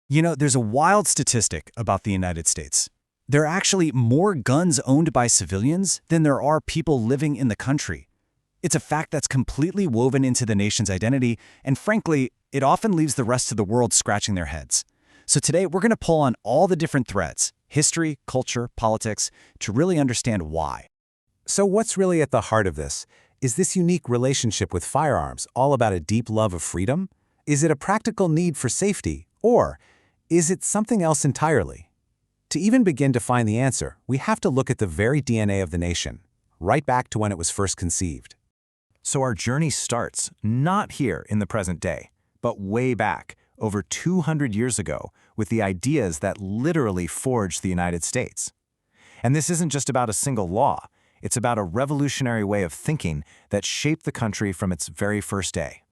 There's a wild statistic about the United States. There are actually more guns owned by civilians than there are people living in the country. It's a fact that's completely woven into the nation's identity, and frankly, it often leaves the rest of the world scratching their heads. So today, we're going to pull on all the different threads, history, culture, politics, to really understand why. So what's really at the heart of this? Is this unique relationship with firearms all about a deep love of freedom? Is it a practical need for safety? Or is it something else entirely? To even begin to find the answer, we have to look at the very DNA of the nation, right back to when it was first conceived. So our journey starts not here in the present day, but way back, over 200 years ago, with the ideas that literally forged the United States. And this isn't just about a single law, it's about a revolutionary way of thinking that shaped the country from its very first day.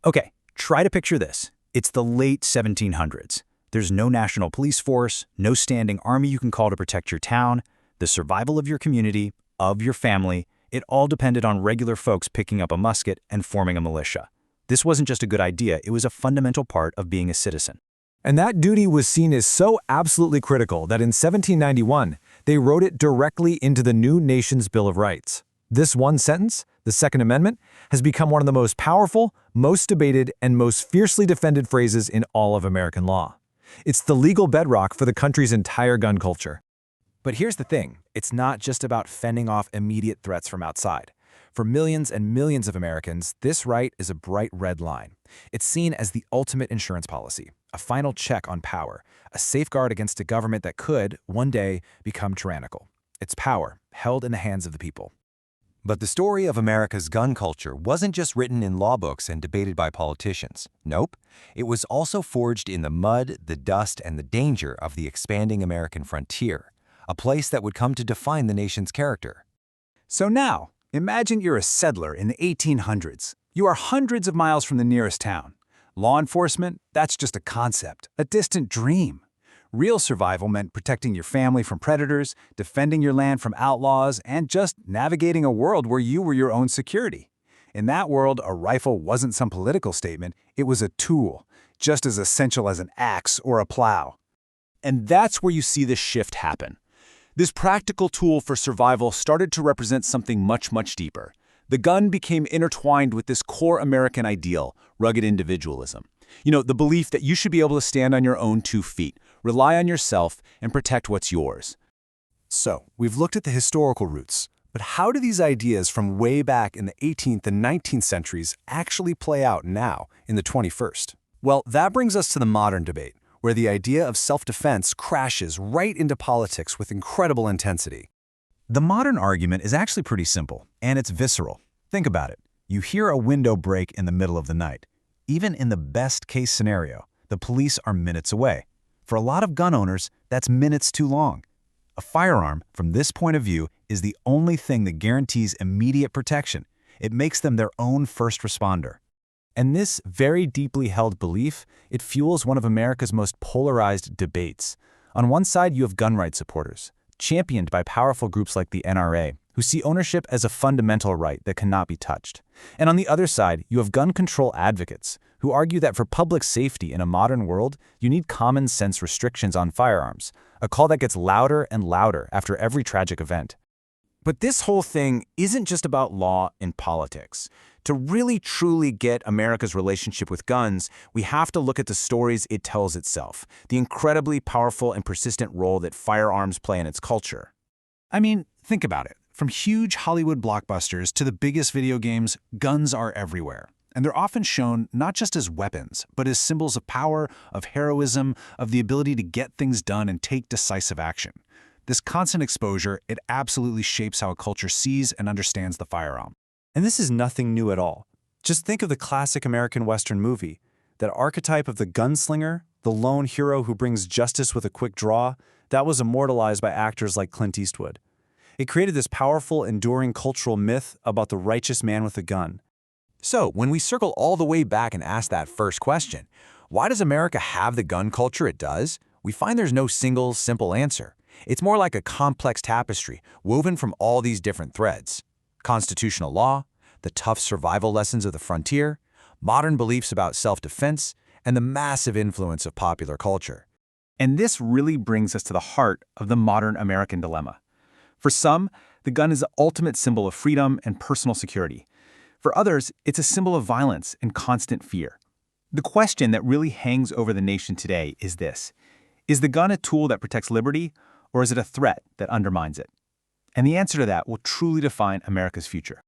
Okay, try to picture this. It's the late 1700s. There's no national police force, no standing army you can call to protect your town. The survival of your community, of your family, it all depended on regular folks picking up a musket and forming a militia. This wasn't just a good idea, it was a fundamental part of being a citizen. And that duty was seen as so absolutely critical that in 1791, they wrote it directly into the new nation's Bill of Rights. This one sentence, the Second Amendment, has become one of the most powerful, most debated, and most fiercely defended phrases in all of American law. It's the legal bedrock for the country's entire gun culture. But here's the thing, it's not just about fending off immediate threats from outside. For millions and millions of Americans, this right is a bright red line. It's seen as the ultimate insurance policy, a final check on power, a safeguard against a government that could, one day, become tyrannical. It's power, held in the hands of the people. But the story of America's gun culture wasn't just written in law books and debated by politicians. Nope. It was also forged in the mud, the dust, and the danger of the expanding American frontier, a place that would come to define the nation's character. So now, imagine you're a settler in the 1800s. You are hundreds of miles from the nearest town. Law enforcement, that's just a concept, a distant dream. Real survival meant protecting your family from predators, defending your land from outlaws, and just navigating a world where you were your own security. In that world, a rifle wasn't some political statement, it was a tool, just as essential as an axe or a plow. And that's where you see the shift happen. This practical tool for survival started to represent something much, much deeper. The gun became intertwined with this core American ideal, rugged individualism. The belief that you should be able to stand on your own 2 feet, rely on yourself, and protect what's yours. So, we've looked at the historical roots, but how do these ideas from way back in the 18th and 19th centuries actually play out now, in the 21st? Well, that brings us to the modern debate, where the idea of self-defense crashes right into politics with incredible intensity. The modern argument is actually pretty simple, and it's visceral. Think about it. You hear a window break in the middle of the night. Even in the best-case scenario, the police are minutes away. For a lot of gun owners, that's minutes too long. A firearm, from this point of view, is the only thing that guarantees immediate protection. It makes them their own first responder. And this very deeply held belief, it fuels one of America's most polarized debates. On one side, you have gun rights supporters, championed by powerful groups like the NRA, who see ownership as a fundamental right that cannot be touched. And on the other side, you have gun control advocates, who argue that for public safety in a modern world, you need common sense restrictions on firearms, a call that gets louder and louder after every tragic event. But this whole thing isn't just about law and politics. To really truly get America's relationship with guns, we have to look at the stories it tells itself, the incredibly powerful and persistent role that firearms play in its culture. I mean, think about it. From huge Hollywood blockbusters to the biggest video games, guns are everywhere. And they're often shown not just as weapons, but as symbols of power, of heroism, of the ability to get things done and take decisive action. This constant exposure, it absolutely shapes how a culture sees and understands the firearm. And this is nothing new at all. Just think of the classic American Western movie. That archetype of the gunslinger, the lone hero who brings justice with a quick draw, that was immortalized by actors like Clint Eastwood. It created this powerful, enduring cultural myth about the righteous man with a gun. So, when we circle all the way back and ask that first question, why does America have the gun culture it does? We find there's no single, simple answer. It's more like a complex tapestry woven from all these different threads. Constitutional law, the tough survival lessons of the frontier, modern beliefs about self-defense, and the massive influence of popular culture. And this really brings us to the heart of the modern American dilemma. For some, the gun is the ultimate symbol of freedom and personal security. For others, it's a symbol of violence and constant fear. The question that really hangs over the nation today is this: is the gun a tool that protects liberty, or is it a threat that undermines it? And the answer to that will truly define America's future.